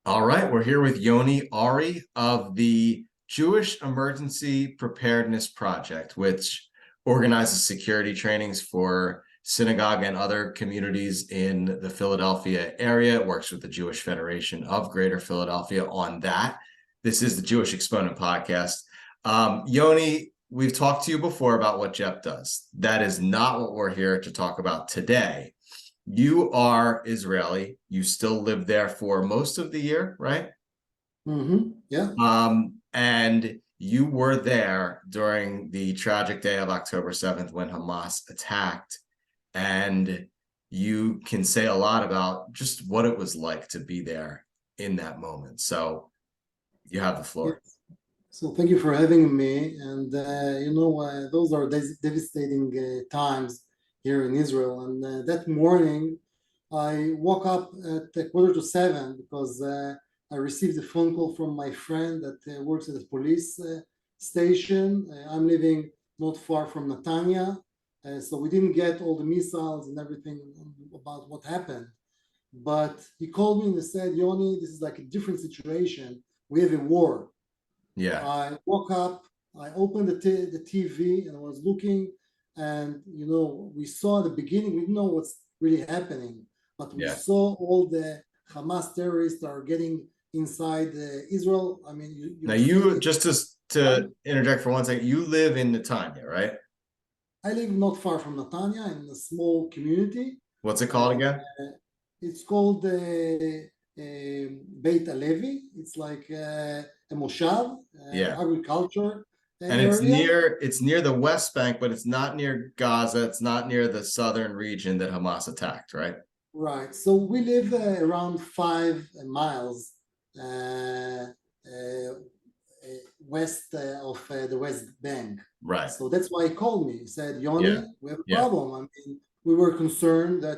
All right, we're here with Yoni Ari of the Jewish Emergency Preparedness Project, which organizes security trainings for synagogue and other communities in the Philadelphia area. It works with the Jewish Federation of Greater Philadelphia on that. This is the Jewish Exponent Podcast. Yoni, we've talked to you before about what JEP does. That is not what we're here to talk about today. You are Israeli. You still live there for most of the year, right? Yeah. And you were there during the tragic day of October 7th when Hamas attacked. And you can say a lot about just what it was like to be there in that moment. So you have the floor. Yes. So thank you for having me. And those are devastating times here in Israel. And that morning, I woke up at 6:45 because I received a phone call from my friend that works at a police station. I'm living not far from Netanya. So we didn't get all the missiles and everything about what happened. But he called me and said, Yoni, this is like a different situation. We have a war. Yeah. I woke up, I opened the TV and I was looking, and we saw at the beginning, we didn't know what's really happening, but we saw all the Hamas terrorists are getting inside Israel. I mean, now you just to interject for 1 second, you live in Netanya, right? I live not far from Netanya in a small community. What's it called again? It's called Beit Alevi. It's like a moshav, agriculture and area. It's near the West Bank, but it's not near Gaza. It's not near the southern region that Hamas attacked, right? Right. So we live around 5 miles west of the West Bank. Right. So that's why he called me. He said, Yoni, we have a problem. I mean, we were concerned that,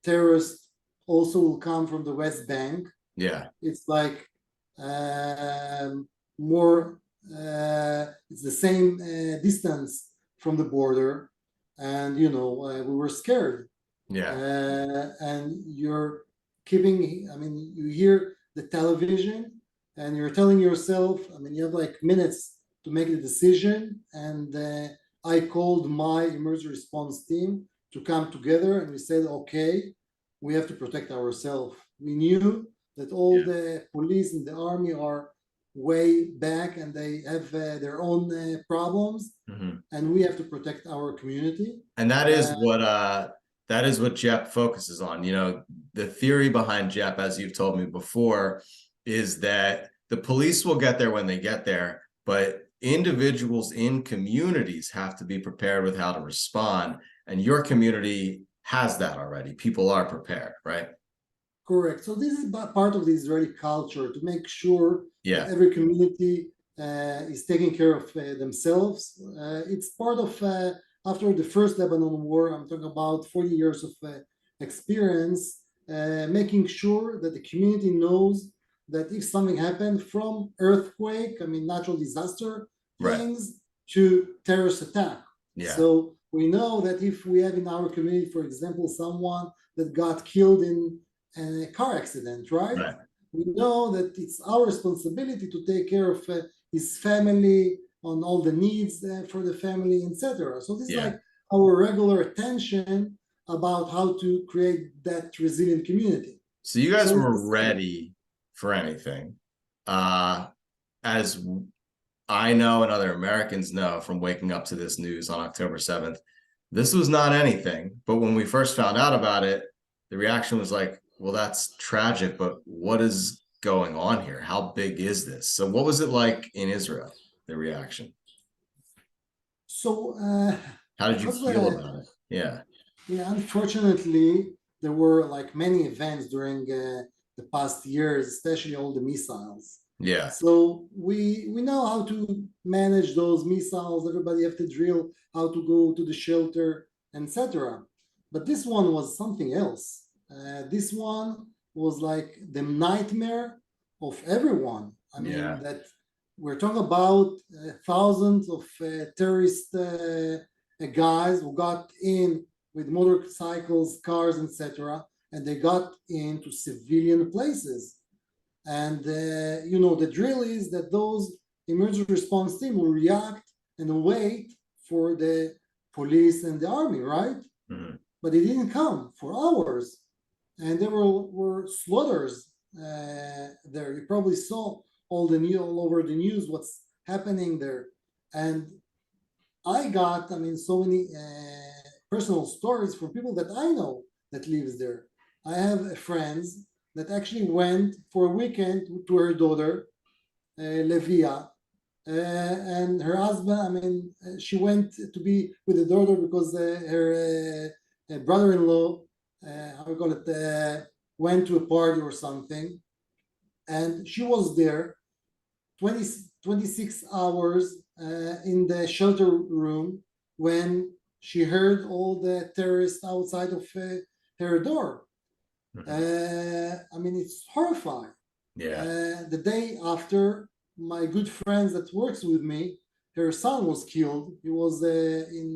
terrorists also will come from the West Bank. Yeah. It's like more, it's the same distance from the border. And, we were scared. Yeah. And you're keeping, I mean, you hear the television and you're telling yourself, I mean, you have like minutes to make the decision. And I called my emergency response team to come together, and we said, okay, we have to protect ourselves. We knew that all the police and the army are way back and they have their own problems, and we have to protect our community. And that is what JEP focuses on. The theory behind JEP, as you've told me before, is that the police will get there when they get there, but individuals in communities have to be prepared with how to respond. And your community has that already. People are prepared, right? Correct. So this is part of the Israeli culture to make sure that every community is taking care of themselves. It's part of, after the first Lebanon war, I'm talking about 40 years of experience, making sure that the community knows that if something happened, from earthquake, I mean, natural disaster things, to terrorist attack. So we know that if we have in our community, for example, someone that got killed in a car accident, right? We know that it's our responsibility to take care of his family, on all the needs for the family, etc. So this is like our regular attention about how to create that resilient community. So you guys were ready for anything. As I know and other Americans know from waking up to this news on October 7th, this was not anything. But when we first found out about it, the reaction was like, well, that's tragic, but what is going on here? How big is this? So what was it like in Israel, the reaction? So how did you feel about it? Yeah, unfortunately, there were like many events during the past years, especially all the missiles. So we know how to manage those missiles. Everybody have to drill how to go to the shelter, etc. But this one was something else. This one was like the nightmare of everyone. I mean, that we're talking about thousands of terrorist guys who got in with motorcycles, cars, etc., and they got into civilian places. And the drill is that those emergency response team will react and wait for the police and the army, right? Mhm. But it didn't come for hours, and there were slaughters there. You probably saw all over the news what's happening there, and I got, so many personal stories from people that I know that lives there. I have friends that actually went for a weekend to her daughter, Levia, and her husband. She went to be with the daughter because her brother-in-law, how we call it, went to a party or something, and she was there 26 hours in the shelter room when she heard all the terrorists outside of her door. It's horrifying. The day after, my good friend that works with me, her son was killed. He was in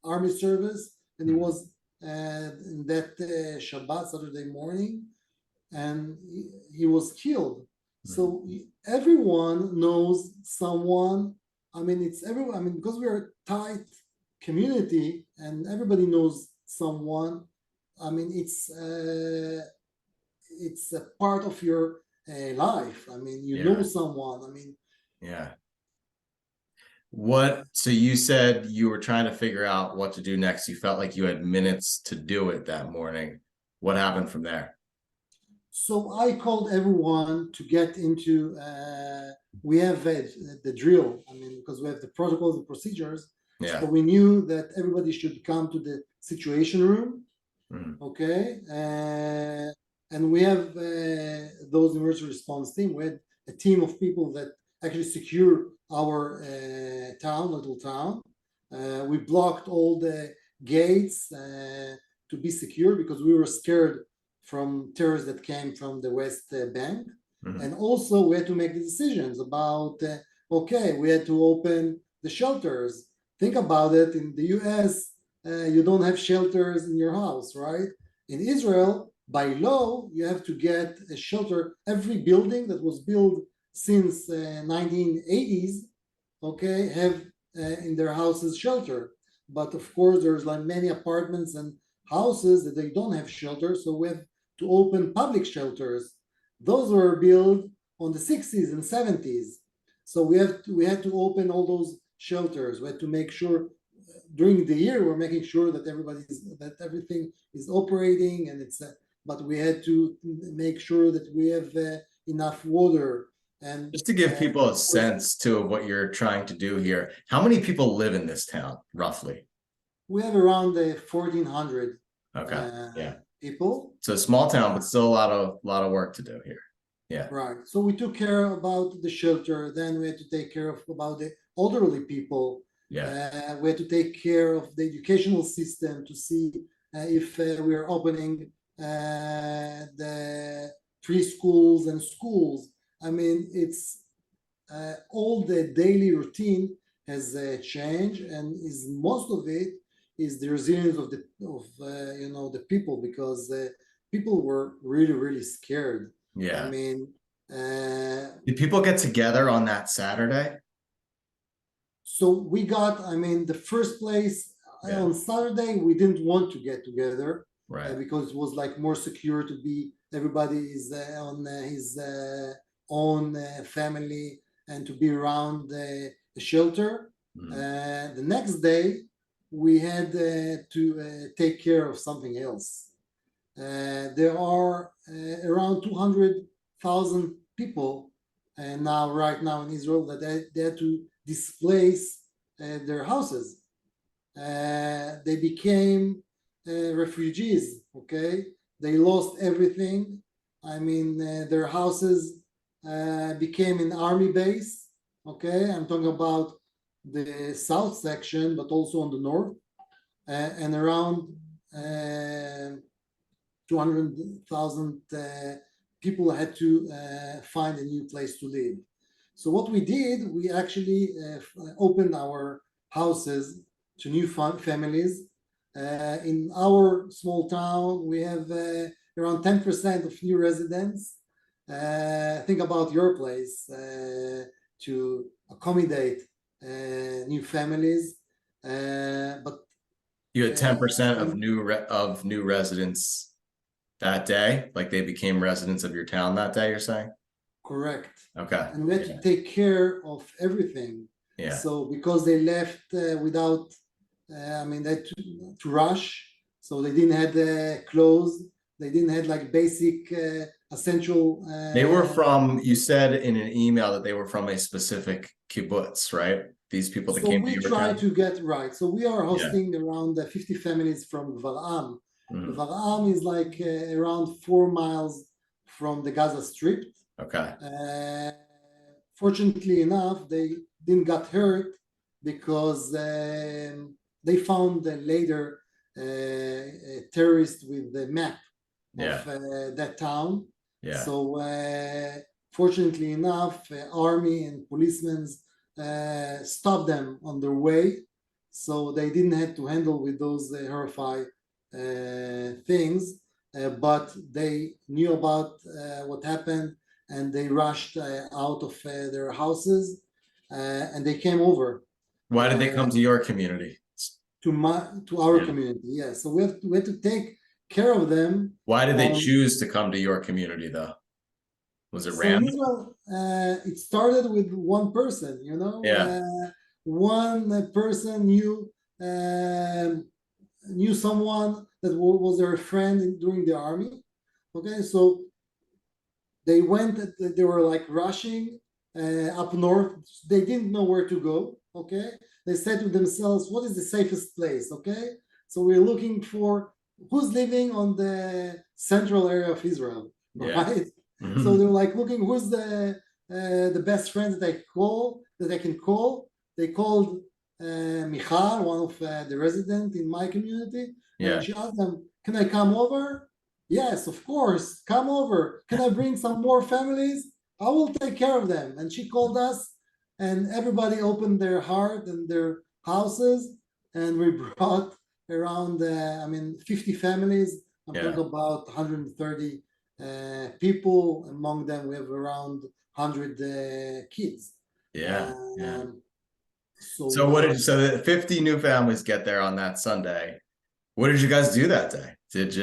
army service, and he was in that Shabbat, Saturday morning, and he was killed. So everyone knows someone. It's everyone. Because we're a tight community and everybody knows someone. It's a part of your life. You know someone. Yeah. So you said you were trying to figure out what to do next. You felt like you had minutes to do it that morning. What happened from there? So I called everyone to get into, we have the drill, because we have the protocols and procedures. Yeah. So we knew that everybody should come to the situation room. Okay. And we have those emergency response team. We had a team of people that actually secure our little town. We blocked all the gates to be secure because we were scared from terrorists that came from the West Bank. And also we had to make the decisions about, we had to open the shelters. Think about it, in the US, you don't have shelters in your house, right? In Israel, by law, you have to get a shelter. Every building that was built since 1980s, have in their houses shelter. But of course, there's like many apartments and houses that they don't have shelter, so we have to open public shelters. Those were built on the 60s and 70s. So we had to open all those shelters. We had to make sure during the year we're making sure that everything is operating, and but we had to make sure that we have enough water. And just to give people a sense too of what you're trying to do here, how many people live in this town roughly? We have around 1,400 people. So a small town, but still a lot of work to do here. Yeah. Right. So we took care about the shelter. Then we had to take care of about the elderly people. Yeah. We had to take care of the educational system to see if we are opening the preschools and schools. It's all the daily routine has changed, and is most of it is the resilience of the people, because people were really scared. Yeah. Did people get together on that Saturday? So we got, the first place on Saturday, we didn't want to get together, right? Because it was like more secure to be, everybody is on his own family, and to be around the shelter. The next day, we had to take care of something else. There are around 200,000 people right now in Israel that they had to displace their houses. They became refugees. They lost everything. Their houses became an army base. I'm talking about the south section, but also on the north, and around 200,000 people had to find a new place to live. So what we did, we actually opened our houses to new families. In our small town, we have around 10% of new residents. think about your place to accommodate new families, but you had 10% of new residents that day, like they became residents of your town that day, you're saying? correct. Okay. And we had to take care of everything. Yeah. So because they left without, they had to rush, so they didn't have clothes. They didn't have like basic essential. They were from, you said in an email that they were from a specific kibbutz, right? These people that came to your town? So we try to get right. So we are hosting around 50 families from Gvar'am. Gvar'am is like around 4 miles from the Gaza Strip. Okay. Fortunately enough, they didn't get hurt because they found later a terrorist with the map of that town. Yeah. So fortunately enough, army and policemen stopped them on their way, so they didn't have to handle with those horrifying things. But they knew about what happened, and they rushed out of their houses, and they came over. Why did they come to your community? To our community, yeah. So we had to take care of them. Why did they choose to come to your community, though? Was it random? Israel, it started with one person, Yeah. One person knew someone that was their friend during the army. Okay, so they went, they were like rushing up north. They didn't know where to go. Okay, they said to themselves, what is the safest place? Okay, so we're looking for who's living on the central area of Israel, right? So they're like looking who's the best friend that I can call. They called Michal, one of the residents in my community, and she asked them, can I come over? Yes, of course, come over. Can I bring some more families? I will take care of them. And she called us, and everybody opened their heart and their houses, and we brought around 50 families. I'm talking about 130 people. Among them, we have around 100 kids. So what did so the 50 new families get there on that Sunday? What did you guys do that day? Did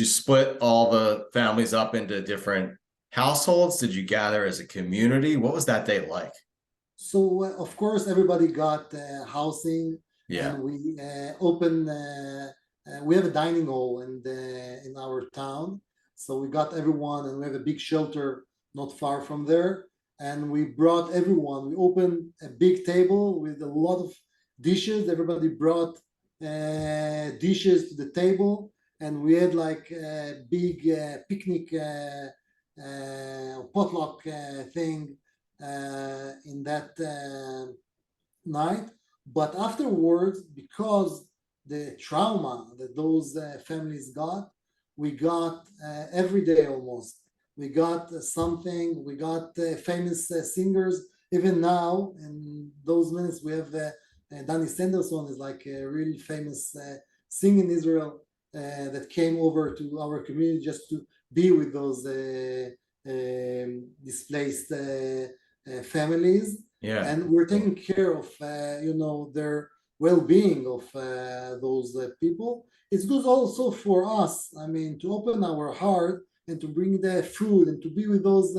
you split all the families up into different households? Did you gather as a community? What was that day like? So of course everybody got housing, and we opened. We have a dining hall in our town, so we got everyone, and we have a big shelter not far from there. And we brought everyone. We opened a big table with a lot of dishes. Everybody brought dishes to the table, and we had like a big picnic potluck thing in that night. But afterwards, because the trauma that those families got, we got every day almost. We got something. We got famous singers. Even now, in those minutes, we have Danny Sanderson is like a really famous singer in Israel that came over to our community just to be with those displaced families. And we're taking care of their well-being of those people. It's good also for us, to open our heart and to bring the food and to be with those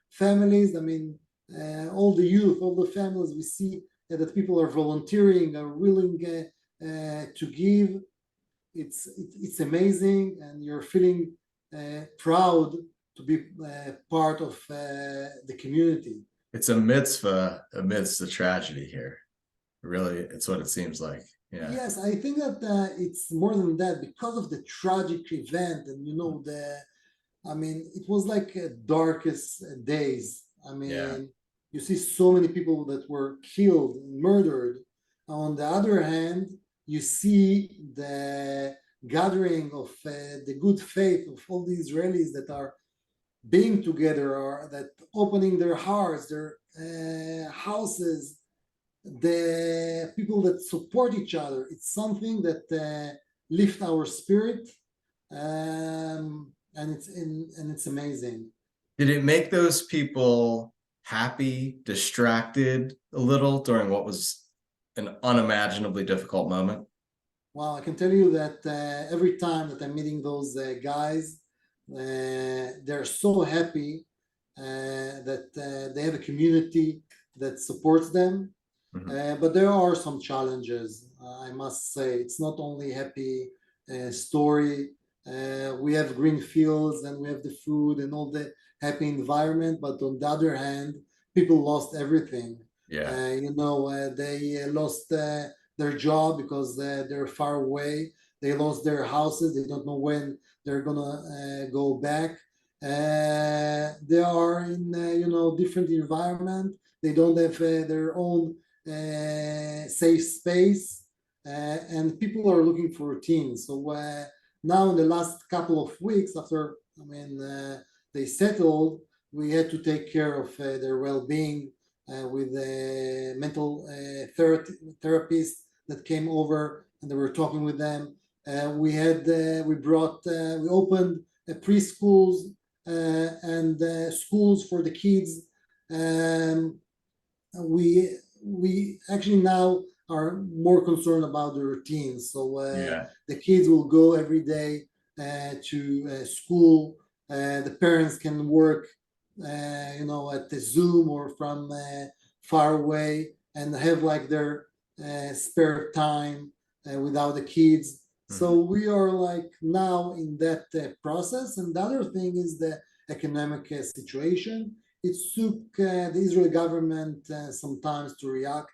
families. All the youth, all the families, we see that people are volunteering, are willing to give. It's amazing, and you're feeling proud to be part of the community. It's a mitzvah amidst the tragedy here. Really, it's what it seems like. Yeah. Yes, I think that it's more than that because of the tragic event, and it was like darkest days. You see so many people that were killed and murdered. On the other hand, you see the gathering of the good faith of all the Israelis that are being together, or that opening their hearts, their houses, the people that support each other. It's something that lifts our spirit, and and it's amazing. Did it make those people happy, distracted a little during what was an unimaginably difficult moment? Well, I can tell you that every time that I'm meeting those guys, they're so happy that they have a community that supports them. But there are some challenges, I must say. It's not only happy story. We have green fields and we have the food and all the happy environment. But on the other hand, people lost everything. Yeah. They lost their job because they're far away. They lost their houses. They don't know when they're gonna go back. They are in different environment. They don't have their own safe space, and people are looking for routine. So now in the last couple of weeks after, they settled, we had to take care of their well-being with a mental therapist that came over and they were talking with them. We opened preschools and schools for the kids. We actually now are more concerned about the routine. So the kids will go every day to school. The parents can work, at the Zoom or from far away and have like their spare time without the kids. So we are like now in that process. And the other thing is the economic situation. It took the Israeli government sometimes to react.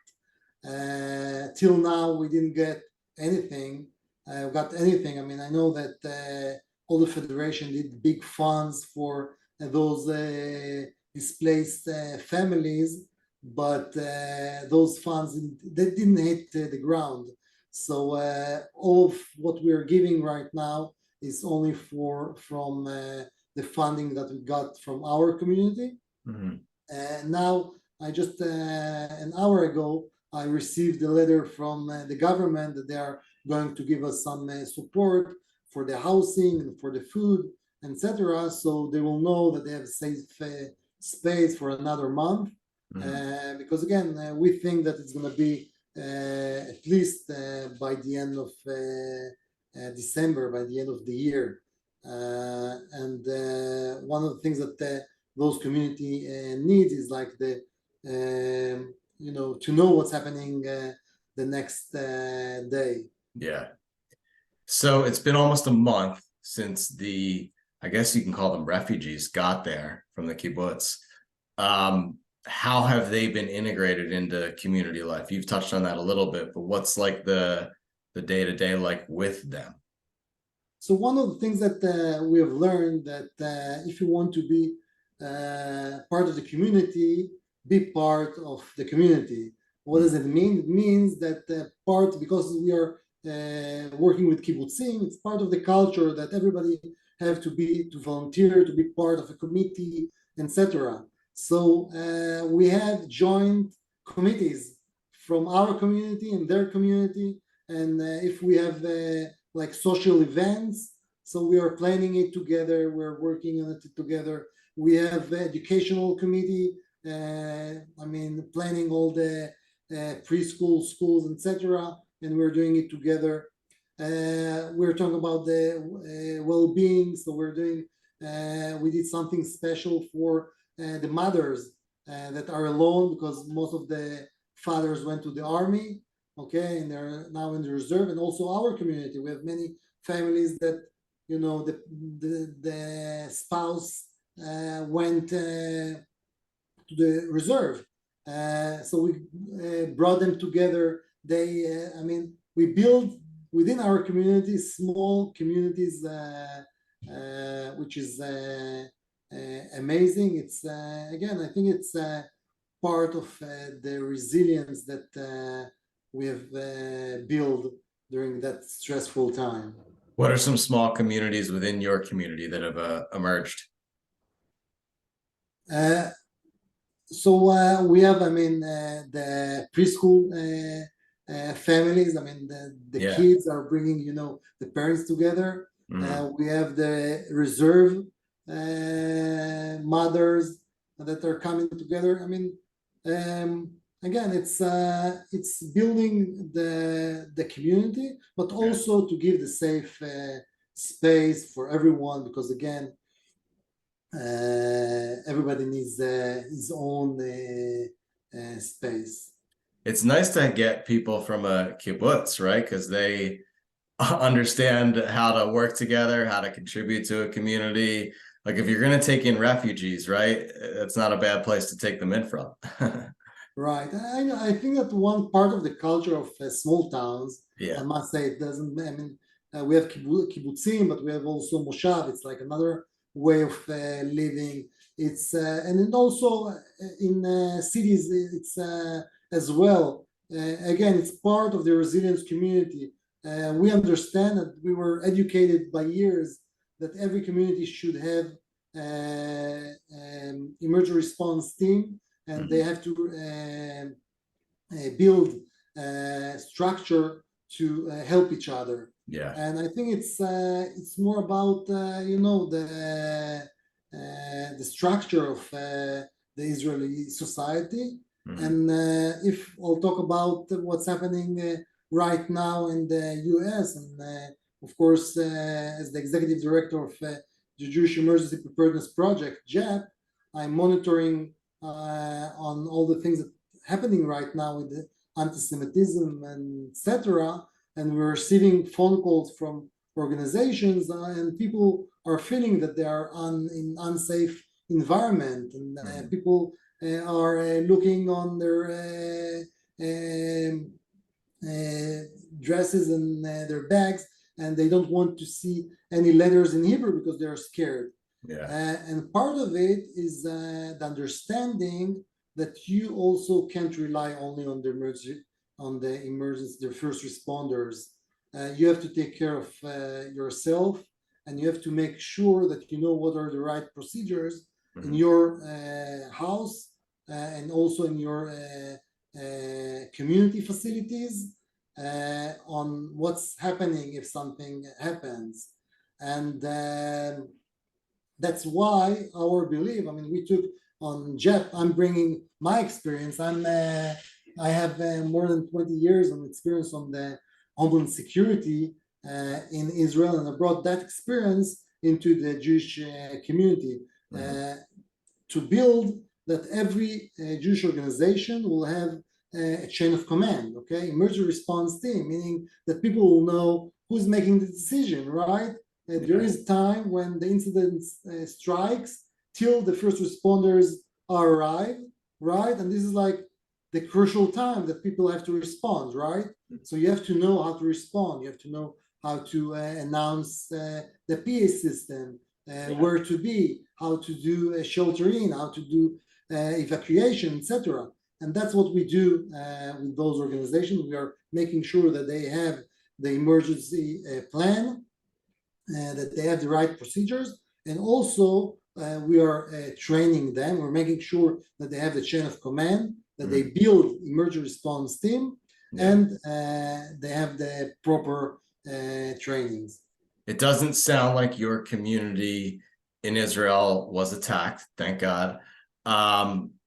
Till now, we didn't get anything. Got anything. I know that all the federation did big funds for those displaced families, but those funds they didn't hit the ground. So all of what we're giving right now is only from the funding that we got from our community. Now, I just an hour ago, I received a letter from the government that they are going to give us some support for the housing and for the food, etc. So they will know that they have a safe space for another month. Because again, we think that it's going to be at least by the end of December, by the end of the year. And one of the things that those community needs is like the to know what's happening the next day. Yeah. So it's been almost a month since I guess you can call them refugees, got there from the kibbutz. How have they been integrated into community life? You've touched on that a little bit, but what's like the day-to-day like with them? So one of the things that we have learned that if you want to be part of the community, be part of the community. What does it mean? It means that because we are working with kibbutzim, it's part of the culture that everybody have to volunteer, to be part of a committee, etc. So we have joint committees from our community and their community, and if we have like social events, so we are planning it together, we're working on it together. We have educational committee, planning all the preschool, schools, etc., and we're doing it together. We're talking about the well-being, so we did something special for the mothers that are alone because most of the fathers went to the army, okay, and they're now in the reserve. And also our community, we have many families that the spouse went to the reserve, so we brought them together. We build within our community small communities, which is amazing. It's again, I think it's part of the resilience that we have built during that stressful time. What are some small communities within your community that have emerged? So we have, the preschool families. The kids are bringing, the parents together. We have the reserve mothers that are coming together. I mean, again, it's building the community, but also to give the safe space for everyone, because again, everybody needs his own space. It's nice to get people from a kibbutz, right? Because they understand how to work together, how to contribute to a community. Like if you're going to take in refugees, right? It's not a bad place to take them in from. Right. I think that one part of the culture of small towns, I must say, it doesn't, I mean, we have kibbutzim, but we have also moshav. It's like another way of living. It's, and it also in cities, it's as well. Again, it's part of the resilience community. We understand that we were educated by years that every community should have emergency response team, and they have to build structure to help each other. And I think it's more about the structure of the Israeli society. And if I'll talk about what's happening right now in the US, and of course, as the executive director of the Jewish Emergency Preparedness Project, JEP, I'm monitoring on all the things that are happening right now with the anti-Semitism and etc. And we're receiving phone calls from organizations, and people are feeling that they are in unsafe environment, and people are looking on their dresses and their bags, and they don't want to see any letters in Hebrew because they're scared. And part of it is the understanding that you also can't rely only on the first responders. You have to take care of yourself, and you have to make sure that you know what are the right procedures in your house and also in your community facilities on what's happening if something happens. And that's why our belief, I mean, we took on JEP, I'm bringing my experience. I have more than 20 years of experience on the homeland security in Israel, and I brought that experience into the Jewish community to build that every Jewish organization will have a chain of command, okay? Emergency response team, meaning that people will know who's making the decision, right? There is time when the incident strikes till the first responders arrive, right? And this is like the crucial time that people have to respond, right? So you have to know how to respond. You have to know how to announce the PA system, where to be, how to do sheltering, how to do evacuation, etc. And that's what we do with those organizations. We are making sure that they have the emergency plan, that they have the right procedures, and also we are training them. We're making sure that they have the chain of command, that they build emergency response team, and they have the proper trainings. It doesn't sound like your community in Israel was attacked, thank God.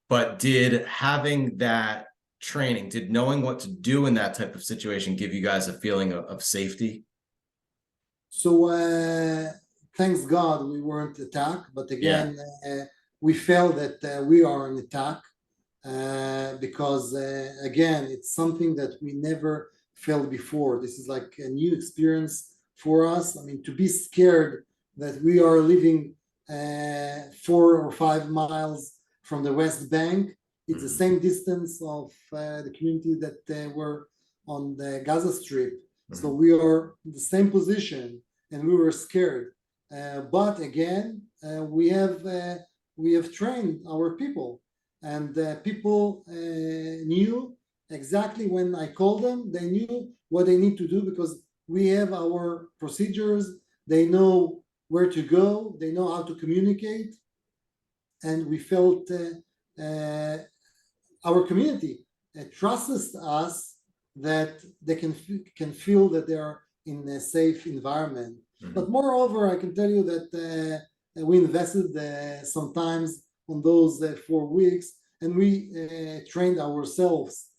But did having that training, did knowing what to do in that type of situation give you guys a feeling of safety? So thanks God we weren't attacked, but again, we felt that we are an attack because again, it's something that we never felt before. This is like a new experience for us. I mean, to be scared that we are living 4 or 5 miles from the West Bank, it's the same distance of the community that were on the Gaza Strip. So we are in the same position, and we were scared. But again, we have trained our people, and people knew exactly when I called them. They knew what they need to do because we have our procedures. They know where to go. They know how to communicate, and we felt our community trusts us that they can feel that they are in a safe environment. But moreover, I can tell you that we invested sometimes on those 4 weeks, and we trained ourselves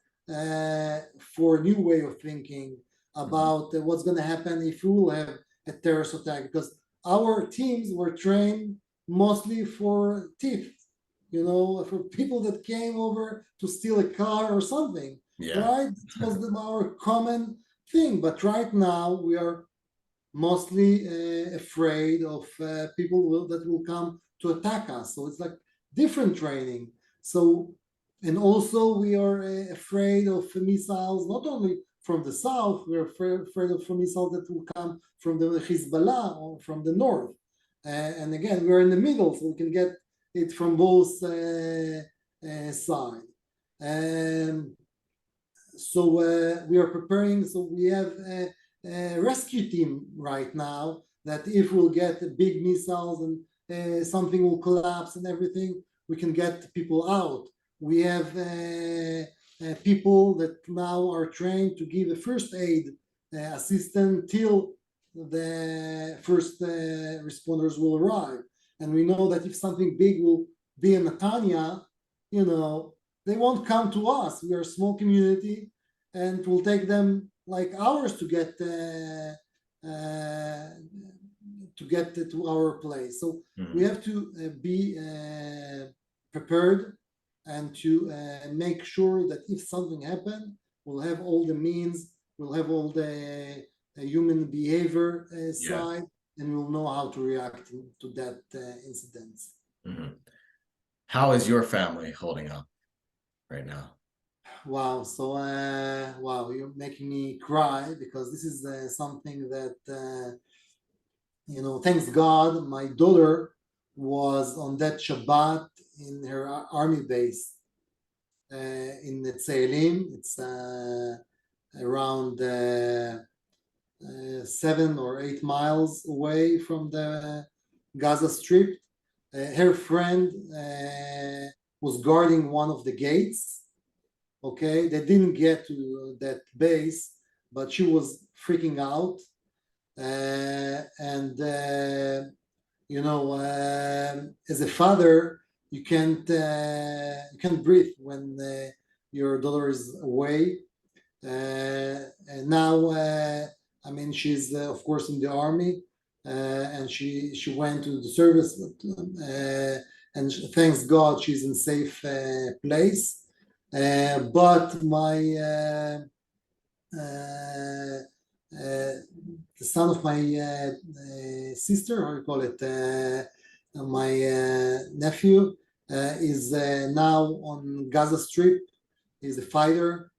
for a new way of thinking about what's going to happen if we will have a terrorist attack, because our teams were trained mostly for thieves, for people that came over to steal a car or something, right? It was our common thing. But right now we are mostly afraid of people that will come to attack us. So it's like different training. So, and also we are afraid of missiles, not only from the south, we're afraid of missiles that will come from the Hezbollah or from the north. And again, we're in the middle, so we can get it from both sides. So we are preparing. So we have a rescue team right now that if we'll get big missiles and something will collapse and everything, we can get people out. We have people that now are trained to give a first aid assistance till the first responders will arrive. And we know that if something big will be in Netanya, they won't come to us. We are a small community, and it will take them like hours to get to our place. So we have to be prepared and to make sure that if something happens, we'll have all the means, we'll have all the human behavior side, and we'll know how to react to that incident. How is your family holding up right now? Wow. So, wow, you're making me cry, because this is something that, thanks God, my daughter was on that Shabbat in her army base in Tselim. It's around 7 or 8 miles away from the Gaza Strip. Her friend was guarding one of the gates. Okay, they didn't get to that base, but she was freaking out. As a father, you can't breathe when your daughter is away. And now, she's of course in the army, and she went to the service, and thanks God she's in safe place. But my the son of my sister, how you call it, my nephew, is now on Gaza Strip. He's a fighter.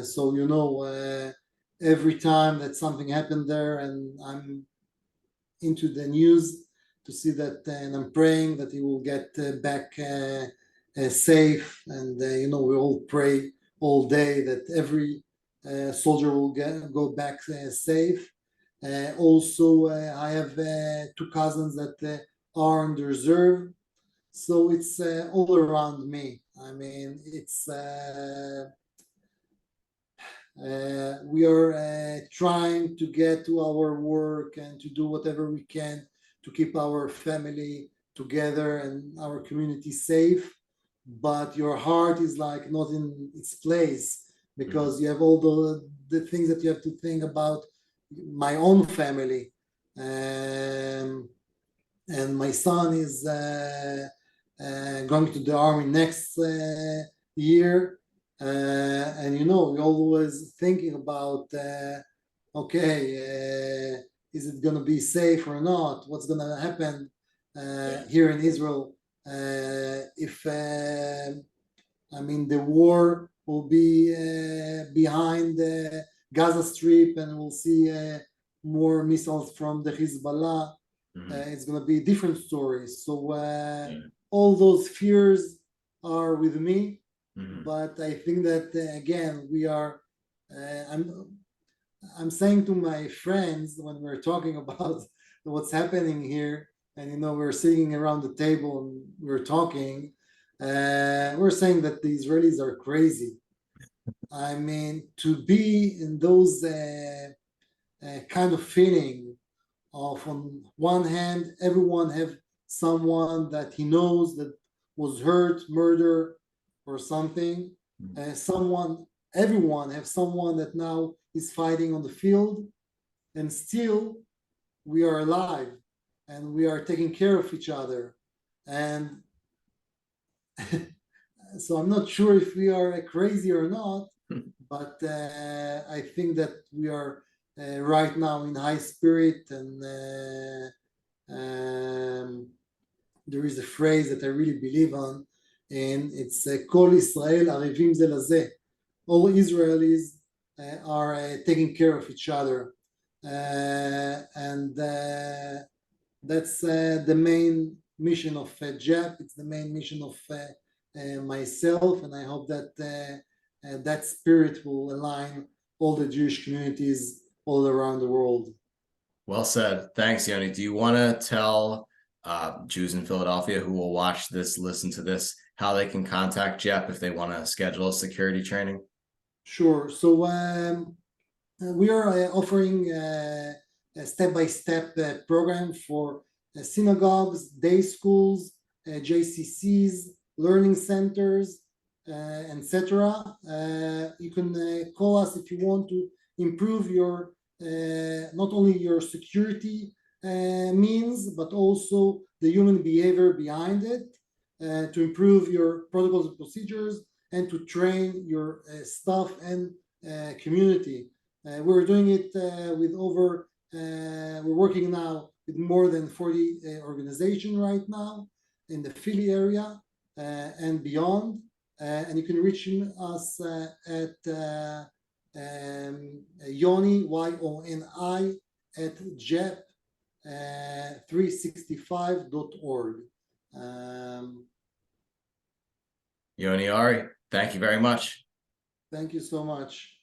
So every time that something happened there, and I'm into the news to see that, and I'm praying that he will get back safe. And we all pray all day that every soldier will go back safe. Also, I have 2 cousins that are in the reserve, so it's all around me. It's we are trying to get to our work and to do whatever we can to keep our family together and our community safe, but your heart is like not in its place, because you have all the things that you have to think about. My own family, and my son is going to the army next year, and we're always thinking about is it going to be safe or not? What's going to happen here in Israel if the war will be behind the Gaza Strip, and we'll see more missiles from the Hezbollah. It's going to be a different story. So all those fears are with me, but I think that again we are. I'm saying to my friends when we're talking about what's happening here, and we're sitting around the table and we're talking. We're saying that the Israelis are crazy. To be in those kind of feeling of, on one hand, everyone have someone that he knows that was hurt, murdered, or something. Everyone have someone that now is fighting on the field, and still we are alive and we are taking care of each other. And so I'm not sure if we are crazy or not, but I think that we are right now in high spirit, and there is a phrase that I really believe on, and it's Kol Israel Arivim Ze Lazeh. All Israelis are taking care of each other, and that's the main mission of JEP. It's the main mission of myself, and I hope that that spirit will align all the Jewish communities all around the world. Well said. Thanks, Yoni. Do you want to tell Jews in Philadelphia who will watch this, listen to this, how they can contact JEP if they want to schedule a security training? Sure. So we are offering a step-by-step program for synagogues, day schools, JCCs, learning centers, etc. You can call us if you want to improve your not only your security means, but also the human behavior behind it, to improve your protocols and procedures, and to train your staff and community. We're doing it with over, we're working now with more than 40 organizations right now in the Philly area and beyond. And you can reach us at Yoni, YONI, at JEP365.org. Yoni Ari, thank you very much. Thank you so much.